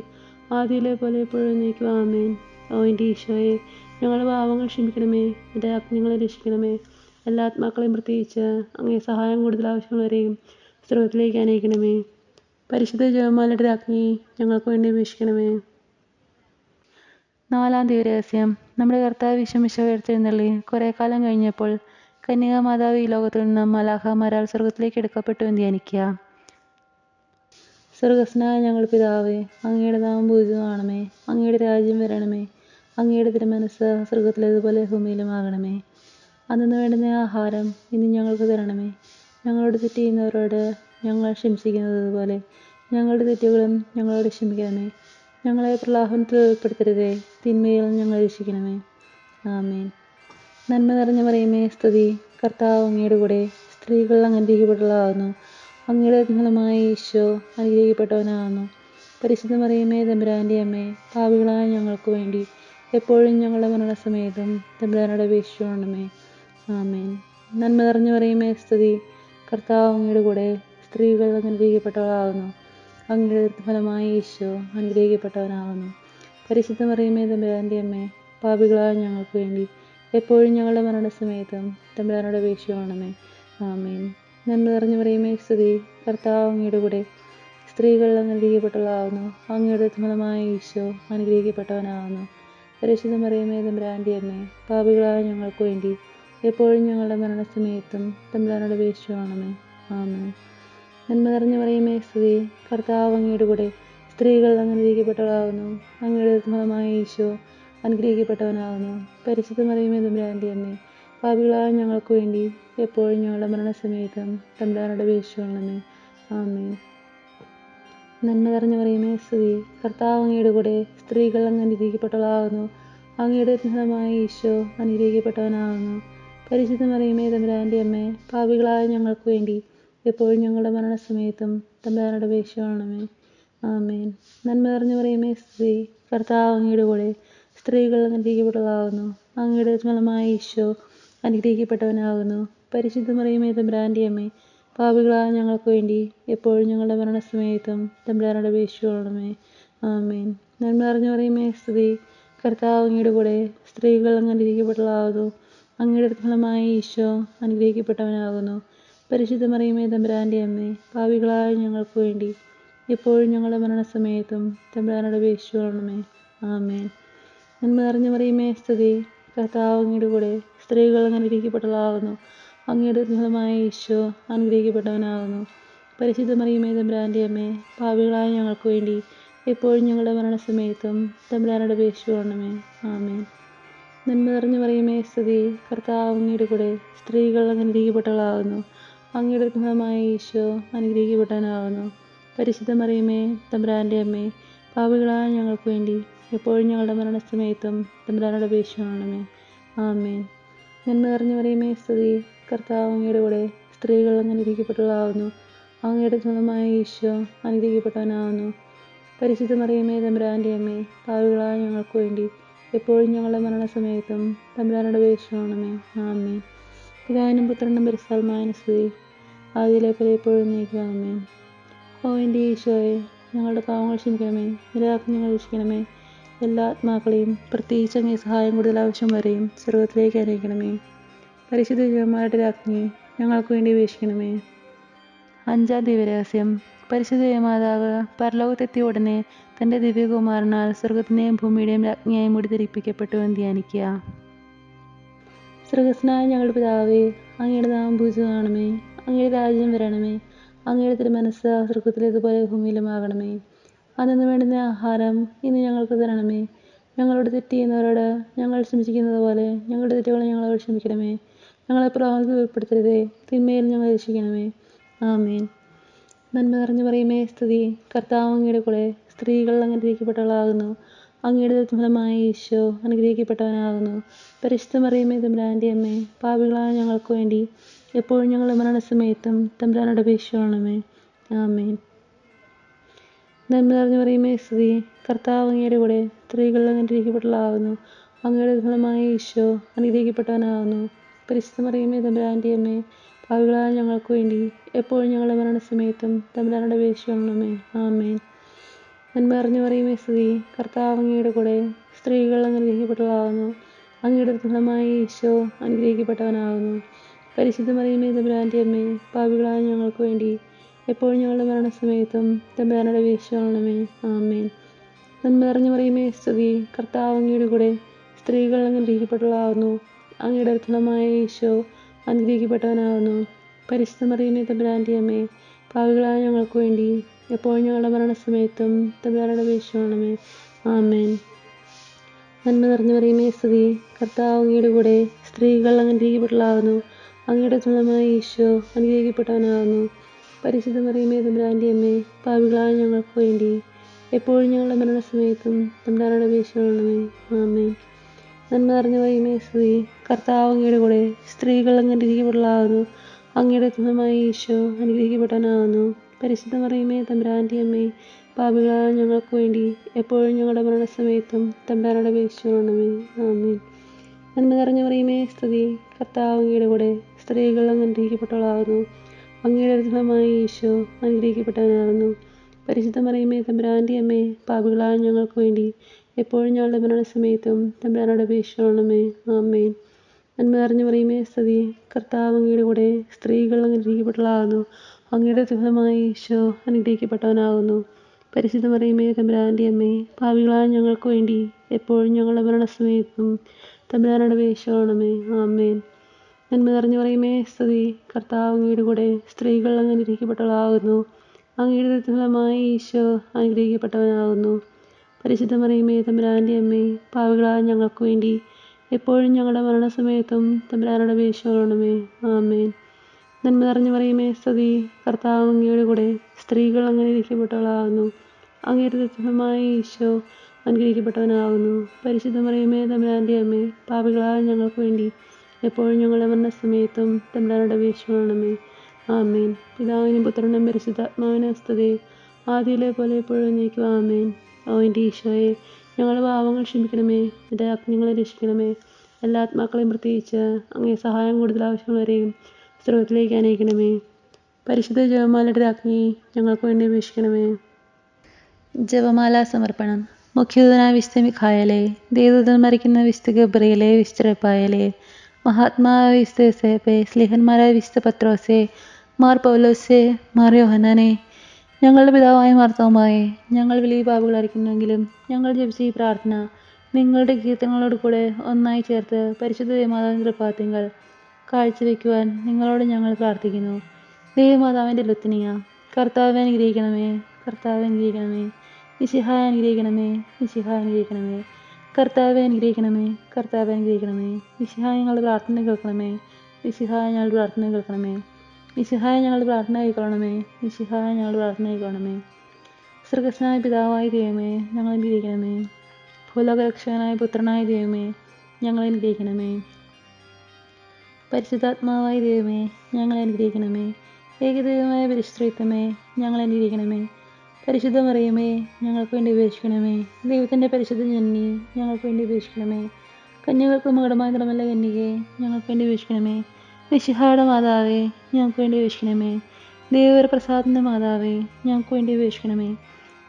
ആദിയിലെ പോലെ എപ്പോഴും നീക്കുക. ആമേൻ. ഓ എൻ്റെ ഈശോയെ, ഞങ്ങളുടെ പാപങ്ങൾ ക്ഷമിക്കണമേ. എൻ്റെ ആജ്ഞകളെ രക്ഷിക്കണമേ. എല്ലാ ആത്മാക്കളെയും പ്രത്യേകിച്ച് അങ്ങേ സഹായം കൂടുതൽ ആവശ്യമുള്ളവരെയും സ്വർഗത്തിലേക്ക് അനയിക്കണമേ. പരിശുദ്ധ ജപമാലയുടെ രാജ്ഞി ഞങ്ങൾക്ക് വേണ്ടി അപേക്ഷിക്കണമേ. നാലാം ദിവരഹസ്യം. നമ്മുടെ കർത്താവ് ഈശോ മിശിഹ ഉയർത്തെഴുന്നള്ളി കുറേ കാലം കഴിഞ്ഞപ്പോൾ കന്യകാ മാതാവ് ഈ ലോകത്തിൽ നിന്ന് മാലാഖമാരാൽ സ്വർഗത്തിലേക്ക് എടുക്കപ്പെട്ടു എന്ന് ധ്യാനിക്കുക. സ്വർഗ്ഗസ്ഥനായ ഞങ്ങളുടെ പിതാവേ, അങ്ങയുടെ നാമം പൂജിതമാകണമേ. അങ്ങയുടെ രാജ്യം വരണമേ. അങ്ങയുടെ തിരുമനസ്സ് സ്വർഗത്തിലേതുപോലെ ഭൂമിയിലുമാകണമേ. അന്നു വേണ്ടുന്ന ആഹാരം ഇന്ന് ഞങ്ങൾക്ക് തരണമേ. ഞങ്ങളോട് തെറ്റ് ചെയ്യുന്നവരോട് ഞങ്ങൾ ക്ഷമിച്ചിരിക്കുന്നത് പോലെ ഞങ്ങളുടെ തെറ്റുകളും ഞങ്ങളോട് ക്ഷമിക്കണമേ. ഞങ്ങളെ പ്രലോഭനത്തിൽ ഉൾപ്പെടുത്തരുതേ, തിന്മയിൽ ഞങ്ങളെ രക്ഷിക്കണമേ. ആമേൻ. നന്മ നിറഞ്ഞ മറിയമേ സ്തുതി. കർത്താവ് അങ്ങയുടെ കൂടെ സ്ത്രീകൾ അനുഗ്രഹിക്കപ്പെട്ടവളാകുന്നു. അങ്ങയുടെ ഫലമായ ഈശോ അനുഗ്രഹിക്കപ്പെട്ടവനാകുന്നു. പരിശുദ്ധ മറിയമേ തമ്പുരാൻ്റെ അമ്മേ, പാപികളായ ഞങ്ങൾക്ക് വേണ്ടി എപ്പോഴും ഞങ്ങളുടെ മരണസമയത്തും തമ്പുരാനോട് അപേക്ഷിച്ചുകൊള്ളണമേ. ആമേൻ. നന്മ നിറഞ്ഞു മറിയമേ സ്തുതി, കർത്താവ് അങ്ങയുടെ കൂടെ സ്ത്രീകൾ അനുഗ്രഹിക്കപ്പെട്ടവളാകുന്നു. അങ്ങയുടെ ഫലമായ ഈശോ അനുഗ്രഹിക്കപ്പെട്ടവനാകുന്നു. പരിശുദ്ധ മറിയമേ തമ്പുരാൻ്റെ അമ്മേ, പാപികളായ ഞങ്ങൾക്ക് വേണ്ടി എപ്പോഴും ഞങ്ങളുടെ മരണസമയത്തും തമ്പുരാനോട് അപേക്ഷിച്ചുകൊള്ളണമേ. ആമേൻ. നന്മ നിറഞ്ഞു മറിയമേ സ്തുതി, കർത്താവ് അങ്ങയുടെ കൂടെ സ്ത്രീകൾ അനുഗ്രഹിക്കപ്പെട്ടവളാകുന്നു. അങ്ങയുടെ ഫലമായ ഈശോ അനുഗ്രഹിക്കപ്പെട്ടവനാകുന്നു. പരിശുദ്ധ മറിയമേ തമ്പുരാൻ്റെ അമ്മേ, പാപികളായ ഞങ്ങൾക്ക് വേണ്ടി എപ്പോഴും ഞങ്ങളുടെ മരണസമയത്തും തമ്പുരാനോട് അപേക്ഷിച്ചുകൊള്ളണമേ. ആമേൻ. നന്മ നിറഞ്ഞു മറിയമേ സ്തുതി, കർത്താവ് അങ്ങയുടെ കൂടെ സ്ത്രീകൾ അനുഗ്രഹിക്കപ്പെട്ടവളാകുന്നു. അങ്ങയുടെ ഫലമായ ഈശോ അനുഗ്രഹിക്കപ്പെട്ടവനാകുന്നു. പരിശുദ്ധ മറിയമേ തമ്പുരാൻ്റെ അമ്മേ, പാപികളായ ഞങ്ങൾക്ക് വേണ്ടി എപ്പോഴും ഞങ്ങളുടെ മരണസമയത്തും തമ്പുരാനോട് അപേക്ഷിച്ചുകൊള്ളണമേ. ആമേൻ. നന്മ നിറഞ്ഞു മറിയമേ സ്തുതി, കർത്താവ് അങ്ങയുടെ കൂടെ സ്ത്രീകൾ അനുഗ്രഹിക്കപ്പെട്ടവളാകുന്നു. അങ്ങയുടെ ഫലമായ ഈശോ അനുഗ്രഹിക്കപ്പെട്ടവനാകുന്നു. പരിശുദ്ധ മറിയമേ തമ്പുരാൻ്റെ അമ്മേ, പാപികളായ ഞങ്ങൾക്ക് വേണ്ടി എപ്പോഴും ഞങ്ങളുടെ മരണസമയത്തും തമ്പുരാനോട് അപേക്ഷിച്ചുകൊള്ളണമേ. ആമേൻ. നന്മ നിറഞ്ഞു മറിയമേ സ്തുതി, കർത്താവ് അങ്ങയുടെ കൂടെ സ്ത്രീകൾ അനുഗ്രഹിക്കപ്പെട്ടവളാകുന്നു. അങ്ങയുടെ ഫലമായ ഈശോ അനുഗ്രഹിക്കപ്പെട്ടവനാകുന്നു. പരിശുദ്ധ മറിയമേ തമ്പുരാൻ്റെ അമ്മേ, പാപികളായ ഞങ്ങൾക്ക് വേണ്ടി എപ്പോഴും ഞങ്ങളുടെ മരണസമയത്തും തമ്പുരാനോട് അപേക്ഷിച്ചുകൊള്ളണമേ. ആമേൻ. നന്മ നിറഞ്ഞു മറിയമേ സ്തുതി, കർത്താവ് അങ്ങയുടെ കൂടെ സ്ത്രീകൾ അനുഗ്രഹിക്കപ്പെട്ടവളാകുന്നു. അങ്ങയുടെ ഫലമായ ഈശോ അനുഗ്രഹിക്കപ്പെട്ടവനാകുന്നു. പരിശുദ്ധ മറിയമേ തമ്പുരാൻ്റെ അമ്മേ, പാപികളായ ഞങ്ങൾക്ക് വേണ്ടി എപ്പോഴും ഞങ്ങളുടെ മരണസമയത്തും തമ്പുരാനോട് അപേക്ഷിച്ചുകൊള്ളണമേ. ആമേൻ. നന്മ നിറഞ്ഞു മറിയമേ സ്തുതി, കർത്താവ് അങ്ങയുടെ കൂടെ സ്ത്രീകൾ അനുഗ്രഹിക്കപ്പെട്ടവളാകുന്നു. അങ്ങയുടെ ഫലമായ ഈശോ അനുഗ്രഹിക്കപ്പെട്ടവനാകുന്നു. പരിശുദ്ധ മറിയമേ തമ്പുരാൻ്റെ അമ്മേ, പാപികളായ ഞങ്ങൾക്ക് വേണ്ടി എപ്പോഴും ഞങ്ങളുടെ മരണസമയത്തും തമ്പുരാനോട് അപേക്ഷിച്ചുകൊള്ളണമേ. ആമേൻ. നന്മ നിറഞ്ഞു മറിയമേ സ്തുതി, കർത്താവ് അങ്ങയുടെ കൂടെ സ്ത്രീകൾ അനുഗ്രഹിക്കപ്പെട്ടവളാകുന്നു. അങ്ങയുടെ ഫലമായ ഈശോ അനുഗ്രഹിക്കപ്പെട്ടവനാകുന്നു. പരിശുദ്ധ മറിയമേ തമ്പുരാൻ്റെ അമ്മേ, പാപികളായ ഞങ്ങൾക്ക് വേണ്ടി എപ്പോഴും ഞങ്ങളുടെ മരണസമയത്തും തമ്പുരാനോട് അപേക്ഷിച്ചുകൊള്ളണമേ. ആമേൻ. നന്മ നിറഞ്ഞു മറിയമേ സ്തുതി, കർത്താവ് അങ്ങയുടെ കൂടെ സ്ത്രീകൾ അനുഗ്രഹിക്കപ്പെട്ടവളാകുന്നു. അങ്ങയുടെ ഫലമായ ഈശോ അനുഗ്രഹിക്കപ്പെട്ടവനാകുന്നു. പരിശുദ്ധ മറിയമേ തമ്പുരാൻ്റെ അമ്മേ, പാപികളായ ഞങ്ങൾക്ക് വേണ്ടി എപ്പോഴും ഞങ്ങളുടെ മരണസമയത്തും തമ്പുരാനോട് അപേക്ഷിച്ചുകൊള്ളണമേ. ആമേൻ. പിതാവിനും പുത്രനും പരിശുദ്ധാത്മാവിനും സ്തുതി, ആദിയിലെ പോലെ എപ്പോഴും നീക്കുക. ആമേൻ. ഓ എൻ്റെ ഈശോയെ, ഞങ്ങളുടെ പാവങ്ങൾ ക്ഷമിക്കണമേ, നിരാജ്ഞ ഞങ്ങൾ രക്ഷിക്കണമേ. എല്ലാ ആത്മാക്കളെയും പ്രത്യേകിച്ച് അങ്ങേ സഹായം കൂടുതൽ ആവശ്യം വരെയും സ്വർഗത്തിലേക്ക് അനയിക്കണമേ. പരിശുദ്ധ ജപമാലയുടെ രാജ്ഞി ഞങ്ങൾക്ക് വേണ്ടി അപേക്ഷിക്കണമേ. 5-ാം ദിവ്യരഹസ്യം. പരിശുദ്ധ മാതാവ് പരലോകത്തെത്തിയ ഉടനെ തൻ്റെ ദിവ്യകുമാരനാൽ സ്വർഗത്തിൻ്റെയും ഭൂമിയുടെയും രാജ്ഞിയായി മുടി ധരിപ്പിക്കപ്പെട്ടു എന്ന് ധ്യാനിക്കുക. സ്വർഗസ്നായ ഞങ്ങളുടെ പിതാവേ, അങ്ങയുടെ നാമം പൂജിതമാകണമേ. അങ്ങയുടെ രാജ്യം വരണമേ. അങ്ങയുടെ തിരുമനസ്സ് സ്വർഗത്തിലേതുപോലെ ഭൂമിയിലുമാകണമേ. അന്നു വേണ്ടുന്ന ആഹാരം ഇന്ന് ഞങ്ങൾക്ക് തരണമേ. ഞങ്ങളോട് തെറ്റ് ചെയ്യുന്നവരോട് ഞങ്ങൾ ക്ഷമിക്കുന്നത് പോലെ ഞങ്ങളുടെ തെറ്റുകളെ ഞങ്ങളോട് ക്ഷമിക്കണമേ. ഞങ്ങളെ പ്രലോഭനത്തിൽ ഉൾപ്പെടുത്തരുതേ, തിന്മയിൽ ഞങ്ങളെ രക്ഷിക്കണമേ. ആമേൻ. നന്മ നിറഞ്ഞു മറിയമേ സ്തുതി, കർത്താവ് അങ്ങയുടെ കൂടെ സ്ത്രീകൾ അനുഗ്രഹിക്കപ്പെട്ടവളാകുന്നു. അങ്ങയുടെ ഫലമായ ഈശോ അനുഗ്രഹിക്കപ്പെട്ടവനാകുന്നു. പരിശുദ്ധ മറിയമേ തമ്പുരാൻ്റെ അമ്മേ, പാപികളായ ഞങ്ങൾക്ക് വേണ്ടി എപ്പോഴും ഞങ്ങളുടെ മരണസമയത്തും തമ്പുരാനോട് അപേക്ഷിച്ചുകൊള്ളണമേ. ആമേൻ. നന്മ നിറഞ്ഞു മറിയമേ സ്തുതി, കർത്താവ് അങ്ങയുടെ കൂടെ സ്ത്രീകൾ അനുഗ്രഹിക്കപ്പെട്ടവളാകുന്നു. അങ്ങയുടെ ഫലമായ ഈശോ അനുഗ്രഹിക്കപ്പെട്ടവനാകുന്നു. പരിശുദ്ധ മറിയമേ തമ്പുരാൻ്റെ അമ്മേ, പാപികളായ ഞങ്ങൾക്ക് വേണ്ടി എപ്പോഴും ഞങ്ങളുടെ മരണസമയത്തും തമ്പുരാനോട് അപേക്ഷിച്ചുകൊള്ളണമേ. ആമേൻ. നന്മ നിറഞ്ഞു മറിയമേ സ്തുതി, കർത്താവ് അങ്ങയുടെ കൂടെ സ്ത്രീകൾ അനുഗ്രഹിക്കപ്പെട്ടവളാകുന്നു. അങ്ങയുടെ ഫലമായ ഈശോ അനുഗ്രഹിക്കപ്പെട്ടവനാകുന്നു. പരിശുദ്ധ മറിയമേ തമ്പുരാൻ്റെ അമ്മേ, പാപികളായ ഞങ്ങൾക്ക് വേണ്ടി എപ്പോഴും ഞങ്ങളുടെ മരണസമയത്തും തമ്പുരാനോട് അപേക്ഷിച്ചുകൊള്ളണമേ. ആമേൻ. നന്മ നിറഞ്ഞു മറിയമേ സ്തുതി, കർത്താവ് അങ്ങയുടെ കൂടെ സ്ത്രീകൾ അനുഗ്രഹിക്കപ്പെട്ടവളാകുന്നു. അങ്ങയുടെ ഫലമായ ഈശോ അനുഗ്രഹിക്കപ്പെട്ടവനാകുന്നു. പരിശുദ്ധ മറിയമേ തമ്പുരാൻ്റെ അമ്മേ, പാപികളായ ഞങ്ങൾക്ക് വേണ്ടി എപ്പോഴും ഞങ്ങളുടെ മരണസമയത്തും തമ്പുരാനോട് അപേക്ഷിച്ചുകൊള്ളണമേ. ആമേൻ. നന്മ നിറഞ്ഞു മറിയമേ സ്തുതി, കർത്താവ് അങ്ങയുടെ കൂടെ സ്ത്രീകൾ അനുഗ്രഹിക്കപ്പെട്ടവളാകുന്നു. അങ്ങയുടെ ഫലമായ ഈശോ അനുഗ്രഹിക്കപ്പെട്ടവനാകുന്നു. പരിശുദ്ധ മറിയമേ തമ്പുരാൻ്റെ അമ്മേ, പാപികളായ ഞങ്ങൾക്ക് വേണ്ടി എപ്പോഴും ഞങ്ങളുടെ മരണസമയത്തും തമ്പുരാനോട് അപേക്ഷിച്ചുകൊള്ളണമേ. ആമേൻ. നന്മ നിറഞ്ഞു മറിയമേ സ്തുതി, കർത്താവ് അങ്ങയുടെ കൂടെ സ്ത്രീകൾ അനുഗ്രഹിക്കപ്പെട്ടവളാകുന്നു. അങ്ങയുടെ ഫലമായ ഈശോ അനുഗ്രഹിക്കപ്പെട്ടവനാകുന്നു. പരിശുദ്ധ മറിയമേ തമ്പുരാൻ്റെ അമ്മേ, പാപികളായ ഞങ്ങൾക്ക് വേണ്ടി എപ്പോഴും ഞങ്ങളുടെ മരണസമയത്തും തമ്പുരാനോട് അപേക്ഷിച്ചുകൊള്ളണമേ. ആമേൻ. നന്മ നിറഞ്ഞ മറിയമേ, സ്തുതി. കർത്താവ് അങ്ങയുടെ കൂടെ, സ്ത്രീകൾ അങ്ങ് അനുഗ്രഹിക്കപ്പെട്ടവളാകുന്നു. അങ്ങയുടെ ഫലമായ ഈശോ അനുഗ്രഹിക്കപ്പെട്ടവനാകുന്നു. പരിശുദ്ധ മറിയമേ, തമ്പുരാൻ്റെ അമ്മേ, പാപികളായ ഞങ്ങൾക്ക് വേണ്ടി എപ്പോഴും ഞങ്ങളുടെ മരണസമയത്തും തമ്പുരാനോട് അപേക്ഷിച്ചുകൊള്ളണമേ. ആമേൻ. നന്മ നിറഞ്ഞ മറിയമേ, സ്തുതി. കർത്താവ് അങ്ങയുടെ കൂടെ, സ്ത്രീകൾ അങ്ങ് അനുഗ്രഹിക്കപ്പെട്ടവളാകുന്നു. അങ്ങയുടെ ഫലമായ ഈശോ അനുഗ്രഹിക്കപ്പെട്ടവനാകുന്നു. പരിശുദ്ധ മറിയമേ, തമ്പുരാൻ്റെ അമ്മേ, പാപികളായ ഞങ്ങൾക്ക് വേണ്ടി എപ്പോഴും ഞങ്ങളുടെ മരണസമയത്തും തമ്പുരാനോട് അപേക്ഷിച്ചുകൊള്ളണമേ. ആമേൻ. നന്മ നിറഞ്ഞ മറിയമേ, സ്തുതി. കർത്താവ് അങ്ങയുടെ കൂടെ, സ്ത്രീകൾ അങ്ങ് അനുഗ്രഹിക്കപ്പെട്ടവളാകുന്നു. അങ്ങയുടെ ഫലമായ ഈശോ അനുഗ്രഹിക്കപ്പെട്ടവനാകുന്നു. പരിശുദ്ധ മറിയമേ, തമ്പുരാൻ്റെ അമ്മേ, പാപികളായ ഞങ്ങൾക്ക് വേണ്ടി എപ്പോഴും ഞങ്ങളുടെ മരണസമയത്തും തമ്പുരാനോട് അപേക്ഷിച്ചുകൊള്ളണമേ. ആമേൻ. നന്മ നിറഞ്ഞ മറിയമേ, സ്തുതി. കർത്താവ് അങ്ങയുടെ കൂടെ, സ്ത്രീകൾ അങ്ങ് അനുഗ്രഹിക്കപ്പെട്ടവളാകുന്നു. അങ്ങയുടെ ഫലമായ ഈശോ അനുഗ്രഹിക്കപ്പെട്ടവനാകുന്നു. പരിശുദ്ധ മറിയമേ, തമ്പുരാൻ്റെ അമ്മേ, പാപികളായ ഞങ്ങൾക്ക് വേണ്ടി എപ്പോഴും ഞങ്ങളുടെ മരണസമയത്തും തമ്പുരാനോട് അപേക്ഷിച്ചുകൊള്ളണമേ. ആമേൻ. പിതാവിനും പുത്രനും പരിശുദ്ധാത്മാവിനും സ്തുതി. ആദിയിലെ പോലെ എപ്പോഴും നീക്കും. ആമേൻ. ഓ എൻ്റെ ഈശോയെ, ഞങ്ങളുടെ പാപങ്ങൾ ക്ഷമിക്കണമേ. എൻ്റെ അഗ്നികളെ രക്ഷിക്കണമേ. എല്ലാ ആത്മാക്കളെയും പ്രത്യേകിച്ച് അങ്ങേ സഹായം കൂടുതൽ ആവശ്യമുള്ളവരെയും സ്രോതത്തിലേക്ക് അനയിക്കണമേ. പരിശുദ്ധ ജപമാലയുടെ അഗ്നി ഞങ്ങൾക്ക് വേണ്ടി അപേക്ഷിക്കണമേ. ജപമാല സമർപ്പണം. മുഖ്യദൂതനായ വിശുദ്ധ മിഖായേലേ, ദേവദൂതൻ മരിക്കുന്ന വിശുദ്ധ ഗബ്രിയേലേ, വിശുദ്ധ റഫായേലേ, മഹാത്മാവായ വിശുദ്ധ യോസേപ്പേ, സ്ലീഹന്മാരായ വിശുദ്ധ പത്രോസേ, മാർ പൗലോസേ, മാർ യോഹന്നാനേ, ഞങ്ങളുടെ പിതാവായ മാർത്തോമായേ, ഞങ്ങൾ വലിയ പാപികളായിരിക്കുന്നെങ്കിലും ഞങ്ങൾ ജപിച്ച ഈ പ്രാർത്ഥന നിങ്ങളുടെ കീർത്തനങ്ങളോട് കൂടെ ഒന്നായി ചേർത്ത് പരിശുദ്ധ ദേവമാതാവിൻ്റെ തൃപ്പാദങ്ങൾ കാഴ്ചവെക്കുവാൻ നിങ്ങളോട് ഞങ്ങൾ പ്രാർത്ഥിക്കുന്നു. ദേവമാതാവിൻ്റെ ലുത്തിനിയ. കർത്താവെ അനുഗ്രഹിക്കണമേ, കർത്താവെ അനുഗ്രഹിക്കണമേ. മിശിഹായെ അനുഗ്രഹിക്കണമേ, മിശിഹായെ അനുഗ്രഹിക്കണമേ. കർത്താവെ അനുഗ്രഹിക്കണമേ, കർത്താവെ അനുഗ്രഹിക്കണമേ. മിശിഹായ ഞങ്ങളുടെ പ്രാർത്ഥന കേൾക്കണമേ, മിശിഹായ ഞങ്ങളുടെ പ്രാർത്ഥന കേൾക്കണമേ. മിശിഹായ ഞങ്ങളുടെ പ്രാർത്ഥന കൈക്കൊള്ളണമേ, മിശിഹായ ഞങ്ങളുടെ പ്രാർത്ഥന കൈക്കൊള്ളണമേ. സ്വർഗസ്നായ പിതാവായ ദൈവമേ, ഞങ്ങളെ അനുഗ്രഹിക്കണമേ. ഭൂലോകരക്ഷകനായ പുത്രനായ ദൈവമേ, ഞങ്ങളെ അനുഗ്രഹിക്കണമേ. പരിശുദ്ധാത്മാവായ ദൈവമേ, ഞങ്ങളെ അനുഗ്രഹിക്കണമേ. ഏകദൈവമായ പരിശുദ്ധമേ, ഞങ്ങളെ അനുഗ്രഹിക്കണമേ. പരിശുദ്ധ മറിയമേ, ഞങ്ങൾക്ക് വേണ്ടി അപേക്ഷിക്കണമേ. ദൈവത്തിൻ്റെ പരിശുദ്ധ ജനനി, ഞങ്ങൾക്ക് വേണ്ടി അപേക്ഷിക്കണമേ. കന്യകൾക്ക് മകുടമായ നിർമ്മല കന്യകേ, ഞങ്ങൾക്ക് വേണ്ടി അപേക്ഷിക്കണമേ. മിശിഹായുടെ മാതാവേ, ഞങ്ങൾക്ക് വേണ്ടി അപേക്ഷിക്കണമേ. ദൈവപ്രസാദത്തിൻ്റെ മാതാവേ, ഞങ്ങൾക്ക് വേണ്ടി അപേക്ഷിക്കണമേ.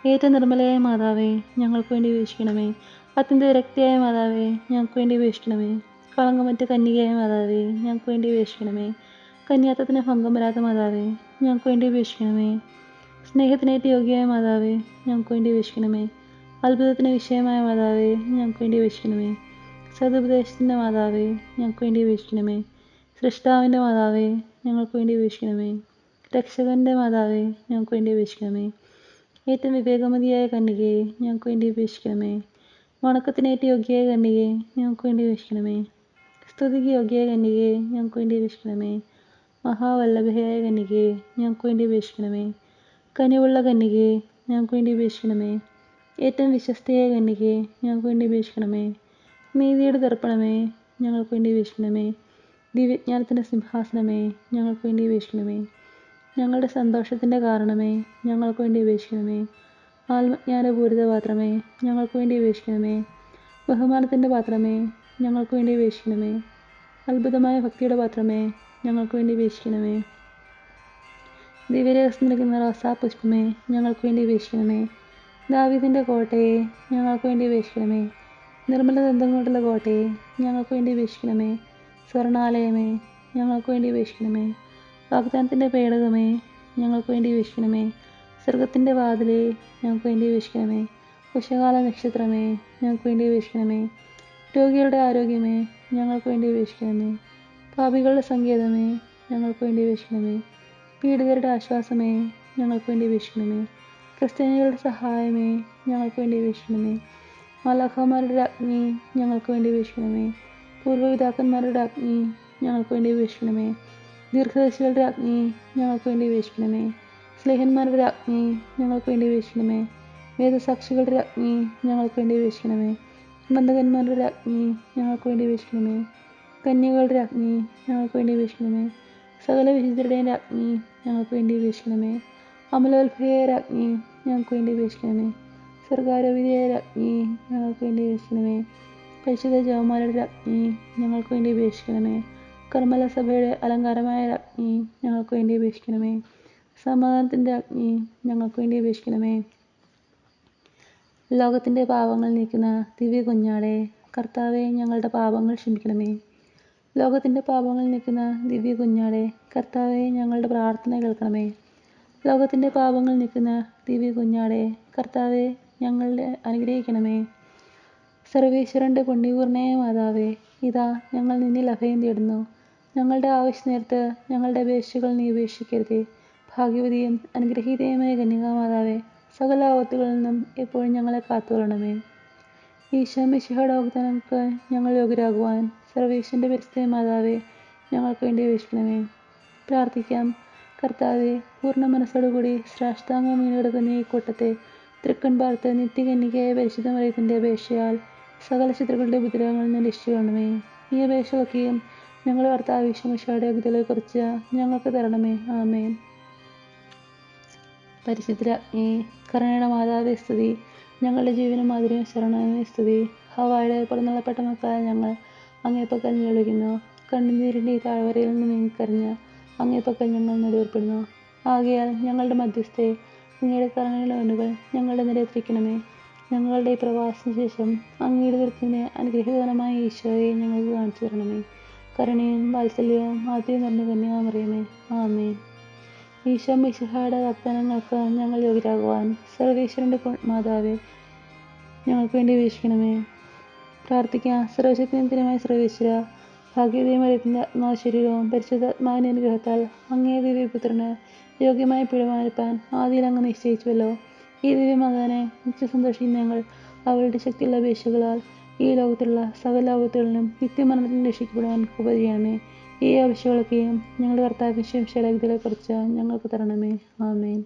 ഏറ്റവും നിർമ്മലയായ മാതാവേ, ഞങ്ങൾക്ക് വേണ്ടി അപേക്ഷിക്കണമേ. അത്യന്ത വിരക്തിയായ മാതാവേ, ഞങ്ങൾക്ക് വേണ്ടി അപേക്ഷിക്കണമേ. കളങ്കമറ്റ കന്യകയായ മാതാവേ, ഞങ്ങൾക്ക് വേണ്ടി അപേക്ഷിക്കണമേ. കന്യാത്വത്തിന് ഭംഗം വരാത്ത മാതാവേ, ഞങ്ങൾക്ക് വേണ്ടി അപേക്ഷിക്കണമേ. സ്നേഹത്തിനേറ്റ യോഗ്യയായ മാതാവേ, ഞങ്ങൾക്ക് വേണ്ടി അപേക്ഷിക്കണമേ. അത്ഭുതത്തിന് വിഷയമായ മാതാവേ, ഞങ്ങൾക്ക് വേണ്ടി അപേക്ഷിക്കണമേ. സതുപദേശത്തിൻ്റെ മാതാവേ, ഞങ്ങൾക്ക് വേണ്ടി അപേക്ഷിക്കണമേ. സൃഷ്ടാവിൻ്റെ മാതാവേ, ഞങ്ങൾക്ക് വേണ്ടി അപേക്ഷിക്കണമേ. രക്ഷകൻ്റെ മാതാവേ, ഞങ്ങൾക്ക് വേണ്ടി അപേക്ഷിക്കണമേ. ഏറ്റവും വിവേകമതിയായ കന്യകയെ, ഞങ്ങൾക്ക് വേണ്ടി അപേക്ഷിക്കണമേ. വണക്കത്തിനേറ്റ യോഗ്യയായ കന്യകയെ, ഞങ്ങൾക്ക് വേണ്ടി അപേക്ഷിക്കണമേ. സ്തുതിക്ക് യോഗ്യയായ കന്യകയെ, ഞങ്ങൾക്ക് വേണ്ടി അപേക്ഷിക്കണമേ. മഹാവല്ലഭയായ കന്യകയെ, ഞങ്ങൾക്ക് വേണ്ടി അപേക്ഷിക്കണമേ. കനിവുള്ള കന്യകയെ, ഞങ്ങൾക്ക് വേണ്ടി അപേക്ഷിക്കണമേ. ഏറ്റവും വിശ്വസ്തയായ കന്യകയെ, ഞങ്ങൾക്ക് വേണ്ടി അപേക്ഷിക്കണമേ. നീതിയുടെ ദർപ്പണമേ, ഞങ്ങൾക്ക് വേണ്ടി അപേക്ഷിക്കണമേ. ദിവ്യജ്ഞാനത്തിൻ്റെ സിംഹാസനമേ, ഞങ്ങൾക്ക് വേണ്ടി അപേക്ഷിക്കണമേ. ഞങ്ങളുടെ സന്തോഷത്തിൻ്റെ കാരണമേ, ഞങ്ങൾക്ക് വേണ്ടി അപേക്ഷിക്കണമേ. ആത്മജ്ഞാനപൂരിത പാത്രമേ, ഞങ്ങൾക്ക് വേണ്ടി അപേക്ഷിക്കണമേ. ബഹുമാനത്തിൻ്റെ പാത്രമേ, ഞങ്ങൾക്ക് വേണ്ടി അപേക്ഷിക്കണമേ. അത്ഭുതമായ ഭക്തിയുടെ പാത്രമേ, ഞങ്ങൾക്ക് വേണ്ടി അപേക്ഷിക്കണമേ. ദിവ്യരഹസ്യം നിൽക്കുന്ന റോസാപുഷ്പമേ, ഞങ്ങൾക്ക് വേണ്ടി അപേക്ഷിക്കണമേ. ദാവീദിൻ്റെ കോട്ടയെ, ഞങ്ങൾക്ക് വേണ്ടി അപേക്ഷിക്കണമേ. നിർമ്മല ദന്തം കൊണ്ടുള്ള കോട്ടയെ, ഞങ്ങൾക്ക് വേണ്ടി അപേക്ഷിക്കണമേ. സ്വർണാലയമേ, ഞങ്ങൾക്ക് വേണ്ടി അപേക്ഷിക്കണമേ. വാഗ്ദാനത്തിൻ്റെ പേടകമേ, ഞങ്ങൾക്ക് വേണ്ടി അപേക്ഷിക്കണമേ. സ്വർഗത്തിൻ്റെ വാതിലേ, ഞങ്ങൾക്ക് വേണ്ടി അപേക്ഷിക്കണമേ. ഉഷകാല നക്ഷത്രമേ, ഞങ്ങൾക്ക് വേണ്ടി അപേക്ഷിക്കണമേ. രോഗികളുടെ ആരോഗ്യമേ, ഞങ്ങൾക്ക് വേണ്ടി അപേക്ഷിക്കണമേ. പാപികളുടെ സങ്കേതമേ, ഞങ്ങൾക്ക് വേണ്ടി അപേക്ഷിക്കണമേ. പീഡിതരുടെ ആശ്വാസമേ, ഞങ്ങൾക്ക് വേണ്ടി അപേക്ഷിക്കണമേ. ക്രിസ്ത്യാനികളുടെ സഹായമേ, ഞങ്ങൾക്ക് വേണ്ടി അപേക്ഷിക്കണമേ. മാലാഖമാരുടെ അഗ്നി, ഞങ്ങൾക്ക് വേണ്ടി അപേക്ഷിക്കണമേ. പൂർവ്വപിതാക്കന്മാരുടെ അഗ്നി, ഞങ്ങൾക്ക് വേണ്ടി അപേക്ഷിക്കണമേ. ദീർഘദർശികളുടെ അഗ്നി, ഞങ്ങൾക്ക് വേണ്ടി അപേക്ഷിക്കണമേ. സ്ലേഹന്മാരുടെ അഗ്നി, ഞങ്ങൾക്ക് വേണ്ടി അപേക്ഷിക്കണമേ. വേദസാക്ഷികളുടെ അഗ്നി, ഞങ്ങൾക്ക് വേണ്ടി അപേക്ഷിക്കണമേ. ബന്ധകന്മാരുടെ അഗ്നി, ഞങ്ങൾക്ക് വേണ്ടി അപേക്ഷിക്കണമേ. കന്യകളുടെ അഗ്നി, ഞങ്ങൾക്ക് വേണ്ടി അപേക്ഷിക്കണമേ. സകല വിശുദ്ധരുടെയും അഗ്നി, ഞങ്ങൾക്ക് വേണ്ടി അപേക്ഷിക്കണമേ. അമലോത്ഭയയുടെ അഗ്നി, ഞങ്ങൾക്ക് വേണ്ടി അപേക്ഷിക്കണമേ. സ്വർഗാരോപിതയായ രാജ്ഞി, ഞങ്ങൾക്ക് വേണ്ടി അപേക്ഷിക്കണമേ. പരിശുദ്ധ ജപമാലയുടെ രാജ്ഞി, ഞങ്ങൾക്ക് വേണ്ടി അപേക്ഷിക്കണമേ. കർമ്മല സഭയുടെ അലങ്കാരമായ രാജ്ഞി, ഞങ്ങൾക്ക് വേണ്ടി അപേക്ഷിക്കണമേ. സമാധാനത്തിൻ്റെ രാജ്ഞി, ഞങ്ങൾക്ക് വേണ്ടി അപേക്ഷിക്കണമേ. ലോകത്തിൻ്റെ പാപങ്ങൾ നീക്കുന്ന ദിവ്യ കുഞ്ഞാടേ, കർത്താവെ, ഞങ്ങളുടെ പാപങ്ങൾ ക്ഷമിക്കണമേ. ലോകത്തിൻ്റെ പാപങ്ങൾ നീക്കുന്ന ദിവ്യ കുഞ്ഞാടേ, കർത്താവെ, ഞങ്ങളുടെ പ്രാർത്ഥന കേൾക്കണമേ. ലോകത്തിൻ്റെ പാപങ്ങൾ നീക്കുന്ന ദിവ്യ കുഞ്ഞാടേ, കർത്താവെ, ഞങ്ങളെ അനുഗ്രഹിക്കണമേ. സർവേശ്വരൻ്റെ പുണ്യപൂർണ്ണയായ മാതാവേ, ഇതാ ഞങ്ങൾ നിന്നിൽ അഭയം തേടുന്നു. ഞങ്ങളുടെ ആവശ്യനേരത്ത് ഞങ്ങളുടെ അപേക്ഷകൾ നീ ഉപേക്ഷിക്കരുതേ. ഭാഗ്യവതിയും അനുഗ്രഹീതയുമായ കന്യകാമാതാവേ, സകല ആപത്തുകളിൽ നിന്നും എപ്പോഴും ഞങ്ങളെ കാത്തുകൊള്ളണമേ. ഈശോ മിശിഹായുടെ വാഗ്ദാനങ്ങൾക്ക് ഞങ്ങൾ യോഗ്യരാകുവാൻ സർവേശ്വരൻ്റെ പരിശുദ്ധ മാതാവേ, ഞങ്ങൾക്ക് വേണ്ടി അപേക്ഷിക്കണമേ. പ്രാർത്ഥിക്കാം. കർത്താവെ, പൂർണ്ണ മനസ്സോടുകൂടി സാഷ്ടാംഗം വീണ് കിടക്കുന്ന ഈ കൂട്ടത്തെ തൃക്കൺ പാർത്ത് നിത്യകന്യകയായ പരിശുദ്ധ മറിയത്തിൻ്റെ അപേക്ഷയാൽ സകല ശത്രുക്കളുടെ ഉപദ്രവങ്ങളിൽ നിന്ന് രക്ഷിക്കണമേ. ഈ അപേക്ഷയൊക്കെയും ഞങ്ങളുടെ കർത്താവ് ഈശോ മിശിഹായുടെ യോഗ്യതകളെക്കുറിച്ച് ഞങ്ങൾക്ക് തരണമേ. ആമേൻ. പരിശുദ്ധ രാജ്ഞി, കരുണയുടെ മാതാവേ സ്തുതി. ഞങ്ങളുടെ ജീവനും മാധുര്യവും ശരണമേ സ്തുതി. ഹവ്വായുടെ പുറന്തള്ളപ്പെട്ട മക്കളായ ഞങ്ങൾ അങ്ങേപ്പക്കൽ നിലവിളിക്കുന്നു. കണ്ണുനീരിൻ്റെ ഈ താഴ്വരയിൽ നിന്ന് നീങ്ങിക്കരഞ്ഞ് അങ്ങേപ്പക്കൽ ഞങ്ങൾ നെടുവേർപ്പെടുന്നു. ആകയാൽ ഞങ്ങളുടെ മധ്യസ്ഥെ, അങ്ങയുടെ കരുണയുടെ കണ്ണുകൾ ഞങ്ങളുടെ നേരെ തിരിക്കണമേ. ഞങ്ങളുടെ ഈ പ്രവാസത്തിന് ശേഷം അങ്ങയുടെ ദൃത്തിൻ്റെ അനുഗ്രഹീതമായ ഈശോയെ ഞങ്ങൾക്ക് കാണിച്ചു തരണമേ. കരുണയും വാത്സല്യവും മാധുര്യം നിറഞ്ഞ കന്യകാമറിയമേ, ആമേൻ. ഈശോ മിശിഹായുടെ വാഗ്ദാനങ്ങൾക്ക് ഞങ്ങൾ യോഗ്യരാകുവാൻ സർവേശ്വരൻ്റെ മാതാവേ, ഞങ്ങൾക്ക് വേണ്ടി അപേക്ഷിക്കണമേ. പ്രാർത്ഥിക്കാം. സർവശക്തിമായ സർവേശ്വര, ഭാഗ്യവതിയായ മറിയത്തിൻ്റെ ആത്മാവ് ശരീരവും പരിശുദ്ധാത്മാവിൻ്റെ അനുഗ്രഹത്താൽ അങ്ങേ ദിവ്യപുത്രന് യോഗ്യമായ പിഴമാനിപ്പാൻ ആദിയിൽ അങ്ങ് നിശ്ചയിച്ചുവല്ലോ. ഈ ദിവ്യമകനെ നിത്യം സന്തോഷിക്കുന്ന ഞങ്ങൾ അവരുടെ ശക്തിയുള്ള അപേക്ഷകളാൽ ഈ ലോകത്തിലുള്ള സകല ആപത്തുകളിലും നിത്യമരണത്തിൽ രക്ഷിക്കപ്പെടുവാൻ കൃപ ചെയ്യണമേ. ഈ അപേക്ഷകളൊക്കെയും ഞങ്ങളുടെ കർത്താവ് ശംശലകുറിച്ച് ഞങ്ങൾക്ക് തരണമേ. ആമേൻ.